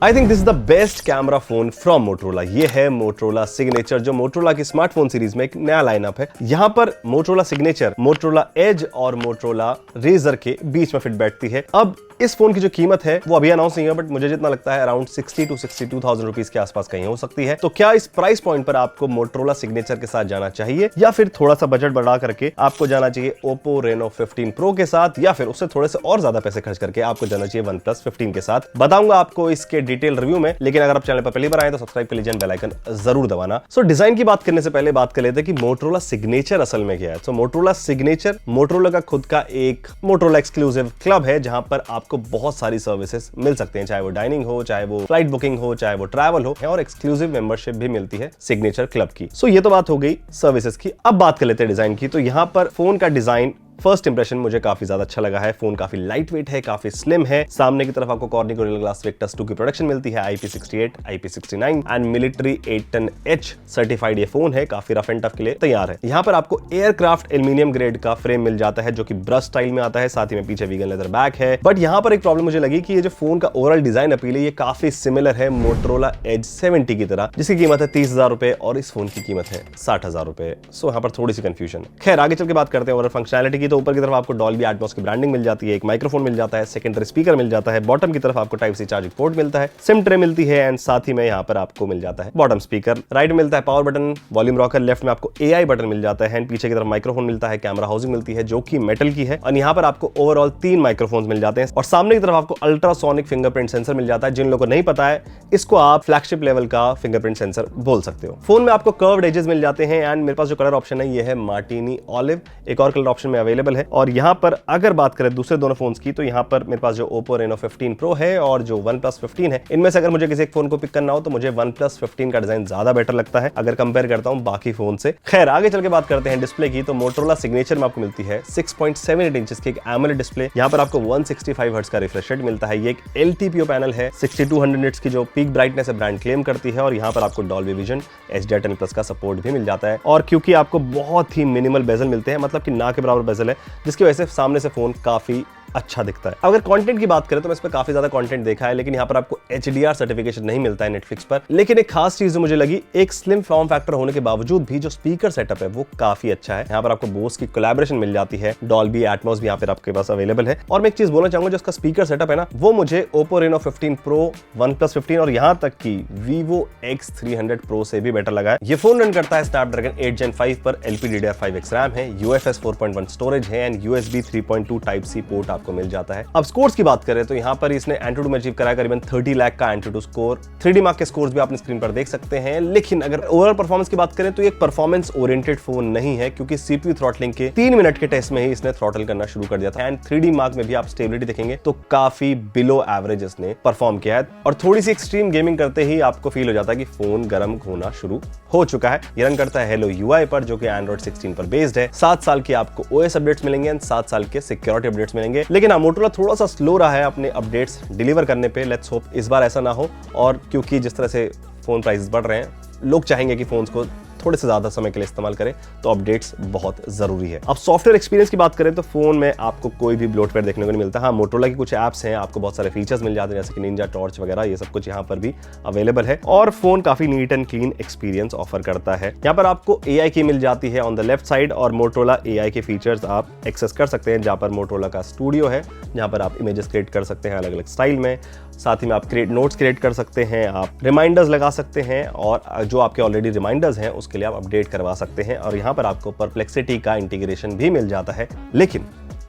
I think this is the best camera phone from Motorola. ये है Motorola signature, जो Motorola की smartphone series में एक नया लाइनअप है। यहाँ पर मोटरोला सिग्नेचर मोटरोला एज और मोटरोला रेजर के बीच में फिट बैठती है। अब इस फोन की जो कीमत है वो अभी अनाउंस नहीं है, बट मुझे जितना लगता है अराउंड 60 to 62,000 रुपीज के आसपास कहीं हो सकती है। तो क्या इस प्राइस पॉइंट पर आपको मोटरोला सिग्नेचर के साथ जाना चाहिए, या फिर थोड़ा सा बजट बढ़ा करके आपको जाना चाहिए ओप्पो रेनो 15 प्रो के साथ, या फिर उससे थोड़े से और ज्यादा पैसे खर्च करके आपको जाना चाहिए OnePlus 15 के साथ? बताऊंगा आपको इसके डिटेल रिव्यू में। लेकिन अगर आप चैनल पर पहली बार आए तो सब्सक्राइब कर लीजिए, बेल आइकन जरूर दबाना। सो डिजाइन की बात करने से पहले बात कर लेते हैं कि मोटरोला सिग्नेचर असल में क्या है। तो मोटरोला सिग्नेचर मोटरोला का खुद का एक मोटरोला एक्सक्लूसिव क्लब है, जहां पर आपको बहुत सारी सर्विसेज मिल सकते हैं, चाहे वो डाइनिंग हो, चाहे वो फ्लाइट बुकिंग हो, चाहे वो ट्रैवल हो, और एक्सक्लूसिव मेंबरशिप भी मिलती है सिग्नेचर क्लब की। सो ये तो बात हो गई सर्विसेज की। अब बात कर लेते हैं डिजाइन की। तो यहां पर फोन का डिजाइन फर्स्ट इंप्रेशन मुझे काफी ज्यादा अच्छा लगा है। फोन काफी लाइट वेट है, काफी स्लिम है। सामने की तरफ आपको कॉर्निंग गोरिल्ला ग्लास विक्टस 2 की प्रोडक्शन मिलती है, IP68, IP69 and military 810H certified ये फोन है। काफी रफ एंड टफ के लिए तैयार है। यहाँ पर आपको एयरक्राफ्ट एल्यूमिनियम ग्रेड का फ्रेम मिल जाता है, जो कि ब्रश स्टाइल में आता है। साथ ही में पीछे वीगन लेदर बैक है। बट यहाँ पर एक प्रॉब्लम मुझे लगी कि ये जो फोन का ओवरऑल डिजाइन अपील है, ये काफी सिमिलर है मोटरोला एज 70 की तरह, जिसकी कीमत है 30,000 रुपए और इस फोन की कीमत है 60,000 रुपए। सो यहाँ पर थोड़ी सी कंफ्यूजन। खैर आगे चल के बात करते हैं ओवरऑल फंक्शनैलिटी की। तो ऊपर की तरफ आपको डॉल्बी एटमॉस की ब्रांडिंग मिल जाती है, एक माइक्रोफोन मिल जाता है, सेकेंडरी स्पीकर मिल जाता है, बॉटम की तरफ आपको टाइप सी चार्जिंग पोर्ट मिलता है, सिम ट्रे मिलती है, एंड साथ ही में यहाँ पर आपको मिल जाता है बॉटम स्पीकर। राइट में मिलता है power button, volume rocker. Left में आपको AI बटन मिल जाता है, एंड पीछे की तरफ माइक्रोफोन मिलता है, कैमरा हाउसिंग मिलती है जो कि मेटल की है, और यहाँ पर आपको ओवरऑल 3 माइक्रोफोन्स मिल जाते हैं। और सामने की तरफ आपको अल्ट्रासोनिक फिंगरप्रिंट सेंसर मिल जाता है। जिन लोगों को नहीं पता है, इसको आप फ्लैगशिप लेवल का फिंगरप्रिंट सेंसर बोल सकते हो। फोन में आपको कर्व्ड एजेस मिल जाते हैं, एंड मेरे पास जो कलर ऑप्शन है ये है मार्टिनी ऑलिव। एक और कलर ऑप्शन में अवेलेबल है। और यहाँ पर अगर बात करें दूसरे दोनों फोन्स की, तो यहाँ पर मेरे पास जो ओप्पो रेनो 15 प्रो है और जो OnePlus 15 है, इनमें से अगर मुझे किसी एक फोन को पिक करना हो तो मुझे OnePlus 15 का डिजाइन ज्यादा बेटर लगता है अगर कंपेयर करता हूं बाकी फोन से। खैर आगे चल के बात करते हैं डिस्प्ले की। तो मोटरोला सिग्नेचर में आपको मिलती है 6.78 इंचेस की एक AMOLED डिस्प्ले। यहाँ पर आपको 165 हर्ट्ज का रिफ्रेश रेट मिलता है। ये एक LTPO पैनल है। 6200 निट्स की जो पीक ब्राइटनेस है ब्रांड क्लेम करती है। और यहाँ पर आपको डॉल्बी विजन HDR10+ का सपोर्ट भी मिल जाता है। और क्योंकि आपको बहुत ही मिनिमल बेजल मिलते हैं, मतलब कि ना के बराबर बेजल है, जिसकी वजह से सामने से फोन काफी अच्छा दिखता है। अगर कंटेंट की बात करें तो मैं इस पर काफी ज्यादा कंटेंट देखा है, लेकिन यहाँ पर आपको HDR सर्टिफिकेशन नहीं मिलता है नेटफ्लिक्स पर। लेकिन एक खास चीज जो मुझे लगी, एक स्लिम फॉर्म फैक्टर होने के बावजूद भी जो स्पीकर सेटअप है वो काफी अच्छा है। यहाँ पर आपको बोस की कोलैबोरेशन मिल जाती है, डॉल्बी एटमॉस भी यहाँ पर आपके पास अवेलेबल है। और मैं एक चीज बोलना चाहूंगा, जो इसका स्पीकर सेटअप है ना, वो मुझे ओप्पो रेनो 15 प्रो, OnePlus 15 और यहाँ तक की Vivo X300 Pro से भी बेटर लगा है। ये फोन रन करता है स्नैपड्रैगन 8 Gen 5 पर। LPDDR5X रैम है, UFS 4.1 स्टोरेज है, एंड USB 3.2 Type-C पोर्ट आपको मिल जाता है। अब स्कोर्स की बात करें तो यहाँ पर इसने एंट्रोटू में अचीव कराया करीबन 30 लाख का एंट्रोटू स्कोर। 3D मार्क के स्कोर्स भी आपने स्क्रीन पर देख सकते हैं। लेकिन अगर ओवरऑल परफॉर्मेंस की बात करें तो ये एक परफॉर्मेंस ओरिएंटेड फोन नहीं है, क्योंकि CPU थ्रॉटलिंग के 3 मिनट के टेस्ट में ही इसने थ्रॉटल करना शुरू कर दिया था। एंड 3D मार्क में भी आप स्टेबिलिटी देखेंगे तो काफी बिलो एवरेज इसने परफॉर्म किया है। और थोड़ी सी एक्सट्रीम गेमिंग करते ही आपको फील हो जाता है कि फोन गर्म होना शुरू हो चुका है। ये रन करता है Hello UI पर, जो कि Android 16 पर बेस्ड है। 7 साल के आपको OS अपडेट्स मिलेंगे एंड 7 साल के सिक्योरिटी अपडेट्स मिलेंगे। लेकिन मोटोरोला थोड़ा सा स्लो रहा है अपने अपडेट्स डिलीवर करने पे। लेट्स होप इस बार ऐसा ना हो। और क्योंकि जिस तरह से फोन प्राइसेस बढ़ रहे हैं, लोग चाहेंगे कि फोन्स को थोड़े से ज्यादा समय के लिए इस्तेमाल करें, तो अपडेट्स बहुत जरूरी है। अब सॉफ्टवेयर एक्सपीरियंस की बात करें तो फोन में आपको कोई भी ब्लोटवेयर देखने को नहीं मिलता। हाँ, मोटोरोला की कुछ ऐप्स हैं, आपको बहुत सारे फीचर्स मिल जाते हैं, जैसे कि निंजा टॉर्च वगैरह, ये सब कुछ यहाँ पर भी अवेलेबल है। और फोन काफी neat and clean experience offer करता है। यहाँ पर आपको AI की मिल जाती है ऑन द लेफ्ट साइड, और मोटोरोला AI के फीचर्स आप एक्सेस कर सकते हैं, जहाँ पर मोटोरोला का स्टूडियो है, जहाँ पर आप इमेजेस क्रिएट कर सकते हैं अलग अलग स्टाइल में। साथ ही में आप नोट्स क्रिएट कर सकते हैं, आप रिमाइंडर्स लगा सकते हैं, और जो आपके ऑलरेडी रिमाइंडर्स हैं उसके लिए आप अपडेट करवा सकते हैं। और यहाँ पर आपको परप्लेक्सिटी का इंटीग्रेशन भी मिल जाता है। लेकिन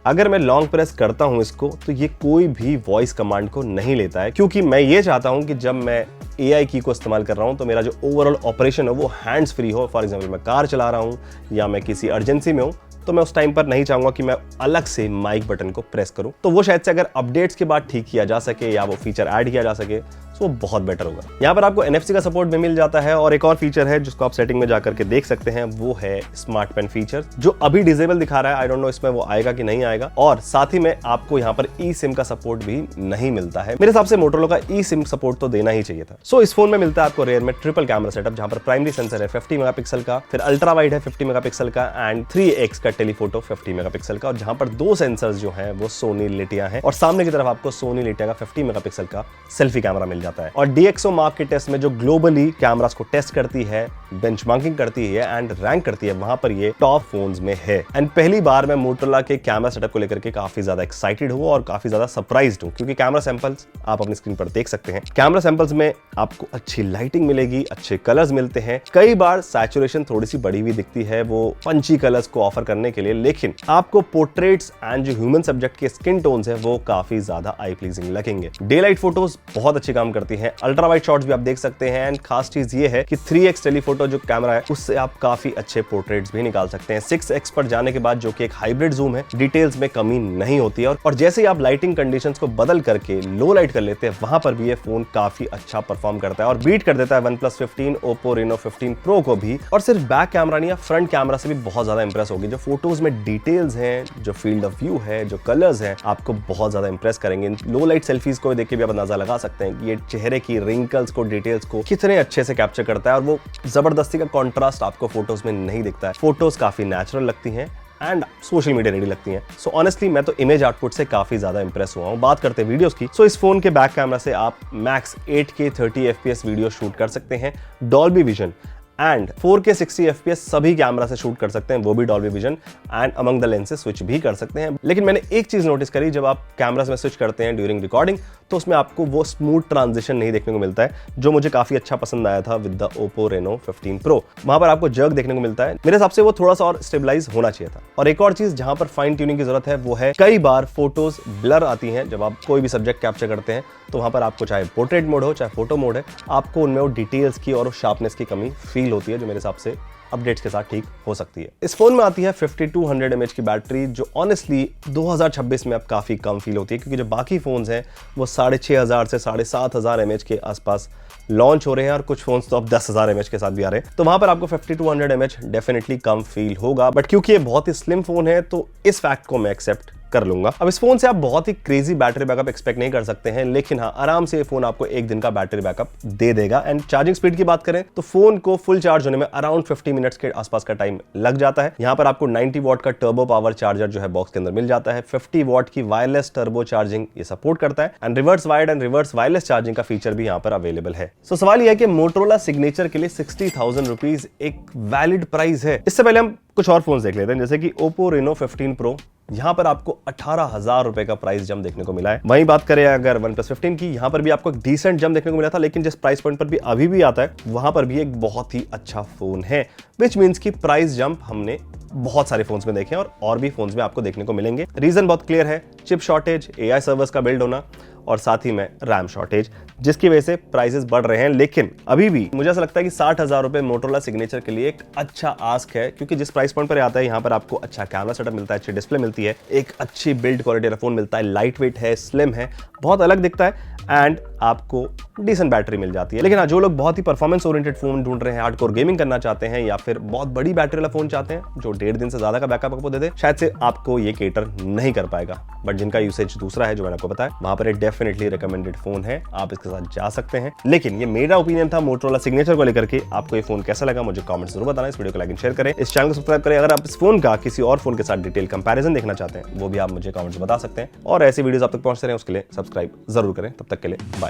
अगर मैं लॉन्ग प्रेस करता हूं इसको, तो ये कोई भी वॉइस कमांड को नहीं लेता है, क्योंकि मैं ये चाहता हूं कि जब मैं AI की को इस्तेमाल कर रहा हूं तो मेरा जो ओवरऑल ऑपरेशन है वो हैंड्स फ्री हो। फॉर एग्जांपल मैं कार चला रहा हूं या मैं किसी अर्जेंसी में हूं, तो मैं उस टाइम पर नहीं चाहूंगा कि मैं अलग से माइक बटन को प्रेस करूं। तो वो शायद से अगर अपडेट्स के बाद ठीक किया जा सके या वो फीचर ऐड किया जा सके, तो वो बहुत बेटर होगा। यहाँ पर आपको NFC का सपोर्ट भी मिल जाता है। और एक और फीचर है जिसको आप सेटिंग में जाकर के देख सकते हैं, वो है स्मार्ट पेन फीचर, जो अभी डिसेबल दिखा रहा है। आई डोंट नो इसमें वो आएगा कि नहीं आएगा। और साथ ही में आपको यहाँ पर eSIM का सपोर्ट भी नहीं मिलता है। मेरे हिसाब से मोटोरोला का eSIM सपोर्ट तो देना ही चाहिए था। सो इस फोन में मिलता है आपको रेयर में ट्रिपल कैमरा सेटअप, जहां पर प्राइमरी सेंसर है 50 मेगापिक्सल का, फिर अल्ट्रा वाइड है 50 मेगापिक्सल का, एंड 3x का टेलीफोटो 50 मेगापिक्सल का। और जहां पर 2 सेंसर्स जो हैं वो सोनी लिटिया हैं, और सामने की तरफ आपको सोनी लिटिया का 50 मेगापिक्सल का सेल्फी कैमरा मिल जाता है। और DxO मार्क के टेस्ट में जो ग्लोबली कैमरास को टेस्ट करती है, बेंचमार्किंग करती है एंड रैंक करती है, वहां पर ये टॉप फोन्स में है। एंड पहली बार मैं मोटोरोला के कैमरा सेटअप को लेकर के काफी ज्यादा एक्साइटेड हूं और काफी ज्यादा सरप्राइज्ड हूं, क्योंकि कैमरा सैंपल्स आप अपनी स्क्रीन पर देख सकते हैं। कैमरा सैंपल्स में आपको अच्छी लाइटिंग मिलेगी, अच्छे कलर्स मिलते हैं। कई बार सैचुरेशन थोड़ी सी बढ़ी हुई दिखती है वो पंची कलर्स को ऑफर करने के लिए, लेकिन आपको पोर्ट्रेट्स एंड जो ह्यूमन सब्जेक्ट के स्किन टोन्स है वो काफी ज्यादा आई प्लीजिंग लगेंगे। डे लाइट फोटोज बहुत अच्छी काम करती है, अल्ट्रा वाइड शॉट्स भी आप देख सकते हैं। एंड खास चीज ये है कि 3x टेलीफोटो जो कैमरा है उससे आप काफी अच्छे पोर्ट्रेट्स भी निकाल सकते हैं। 6x पर जाने के बाद, जो कि एक हाइब्रिड जूम है, डिटेल्स में कमी नहीं होती है। और जैसे ही आप लाइटिंग कंडीशंस को बदल करके लो लाइट कर लेते हैं, वहां पर भी ये फोन काफी अच्छा परफॉर्म करता है और बीट कर देता है OnePlus 15, Oppo Reno 15 Pro को भी। और सिर्फ बैक कैमरा नहीं, फ्रंट कैमरा से भी बहुत ज्यादा इंप्रेस होगी। जो फोटोज में डिटेल्स हैं, जो फील्ड ऑफ व्यू है, जो कलर्स हैं, आपको बहुत ज्यादा इंप्रेस करेंगे। लो लाइट सेल्फीज को देख के भी आप अंदाजा लगा सकते हैं कि ये चेहरे की रिंकल्स को, डिटेल्स को कितने अच्छे से कैप्चर करता है और वो जबरदस्ती का कॉन्ट्रास्ट आपको फोटोज में नहीं दिखता है। फोटोज काफी नेचुरल लगती हैं एंड सोशल मीडिया रेडी लगती हैं। सो ऑनेस्टली मैं तो इमेज आउटपुट से काफी ज्यादा इंप्रेस हुआ हूं। बात करते हैं वीडियोस की। सो इस फोन के बैक कैमरा से आप max 8K 30 FPS video shoot कर सकते हैं, Dolby vision and 4K 60 FPS सभी कैमरा से शूट कर सकते हैं, वो भी Dolby vision and among the lenses switch भी कर सकते हैं। लेकिन मैंने एक चीज नोटिस करी, जब आप कैमरास में स्विच करते हैं ड्यूरिंग रिकॉर्डिंग, तो उसमें आपको वो स्मूथ ट्रांजिशन नहीं देखने को मिलता है जो मुझे काफी अच्छा पसंद आया था with the Oppo Reno 15 Pro। वहां पर आपको जर्क देखने को मिलता है, मेरे हिसाब से वो थोड़ा सा और स्टेबलाइज होना चाहिए था। और एक और चीज जहां पर फाइन ट्यूनिंग की जरूरत है वो है, कई बार फोटोज ब्लर आती हैं जब आप कोई भी सब्जेक्ट कैप्चर करते हैं, तो वहां पर आपको चाहे पोर्ट्रेट मोड हो चाहे फोटो मोड है, आपको उनमें वो डिटेल्स की और शार्पनेस की कमी फील होती है, जो मेरे हिसाब से अपडेट्स के साथ ठीक हो सकती है। इस फोन में आती है 5200 mAh की बैटरी, जो ऑनेस्टली 2026 में अब काफी कम फील होती है, क्योंकि जो बाकी फोन्स हैं वो 6500 से 7500 mAh के आसपास लॉन्च हो रहे हैं और कुछ फोन्स तो अब 10,000 mAh के साथ भी आ रहे हैं। तो वहां पर आपको 5200 mAh डेफिनेटली कम फील होगा, बट क्योंकि ये बहुत ही स्लिम फोन है तो इस फैक्ट को मैं एक्सेप्ट कर लूंगा। अब इस फोन से आप बहुत ही क्रेजी बैटरी बैकअप एक्सपेक्ट नहीं कर सकते हैं, लेकिन हाँ, आराम से ये फोन आपको एक दिन का बैटरी बैकअप दे देगा। एंड चार्जिंग स्पीड की बात करें तो फोन को फुल चार्ज होने में अराउंड 50 मिनट्स के आसपास का टाइम लग जाता है। यहाँ पर आपको 90 वॉट का टर्बो पावर चार्जर जो है बॉक्स के अंदर मिल जाता है। 50 वॉट की वायरलेस टर्बो चार्जिंग ये सपोर्ट करता है and reverse wired and reverse wireless charging का फीचर भी यहाँ पर अवेलेबल है। सो सवाल यह है कि मोटोरोला सिग्नेचर के लिए 60,000 रुपीज एक वैलिड प्राइस है? इससे पहले हम कुछ और फोन देख लेते हैं, जैसे कि Oppo Reno 15 Pro। यहां पर आपको 18,000 रुपए का प्राइस जंप देखने को मिला है। वहीं बात करें अगर OnePlus 15 की, यहां पर भी आपको एक डिसेंट जंप देखने को मिला था, लेकिन जिस प्राइस पॉइंट पर भी अभी भी आता है वहां पर भी एक बहुत ही अच्छा फोन है, विच मीन्स की प्राइस जंप हमने बहुत सारे फोन्स में देखे और भी फोन्स में आपको देखने को मिलेंगे। रीजन बहुत क्लियर है, चिप शॉर्टेज, AI सर्वर्स का बिल्ड होना और साथ ही में रैम शॉर्टेज, जिसकी वजह से प्राइसेस बढ़ रहे हैं। लेकिन अभी भी मुझे ऐसा लगता है कि 60,000 रुपए मोटोरोला सिग्नेचर के लिए एक अच्छा आस्क है, क्योंकि जिस प्राइस पॉइंट पर आता है यहाँ पर आपको अच्छा कैमरा सेटअप मिलता है, अच्छी डिस्प्ले मिलती है, एक अच्छी बिल्ड क्वालिटी का फोन मिलता है, लाइट वेट है, स्लिम है, बहुत अलग दिखता है एंड आपको डिसेंट बैटरी मिल जाती है। लेकिन हाँ, जो लोग बहुत ही परफॉर्मेंस ओरिएंटेड फोन ढूंढ रहे हैं, हार्डकोर गेमिंग करना चाहते हैं या फिर बहुत बड़ी बैटरी वाला फोन चाहते हैं जो 1.5 दिन से ज्यादा का बैकअप आपको दे दे, शायद से आपको ये केटर नहीं कर पाएगा। बट जिनका यूसेज दूसरा है, जो मैंने आपको बताया, वहां पर डेफिनेटली रिकमेंडेड फोन है, आप इसके साथ जा सकते हैं। लेकिन ये मेरा ओपिनियन था मोटोरोला सिग्नेचर को लेकर के। आपको ये फोन कैसा लगा मुझे कमेंट जरूर बताना। इस वीडियो को लाइक एंड शेयर करें, इस चैनल को सब्सक्राइब करें। अगर आप इस फोन का किसी और फोन के साथ डिटेल कंपैरिजन देखना चाहते हैं, वो भी आप मुझे कमेंट्स बता सकते हैं। और ऐसी वीडियोस आप तक पहुंचते रहे उसके लिए सब्सक्राइब जरूर करें। तब तक के लिए बाय।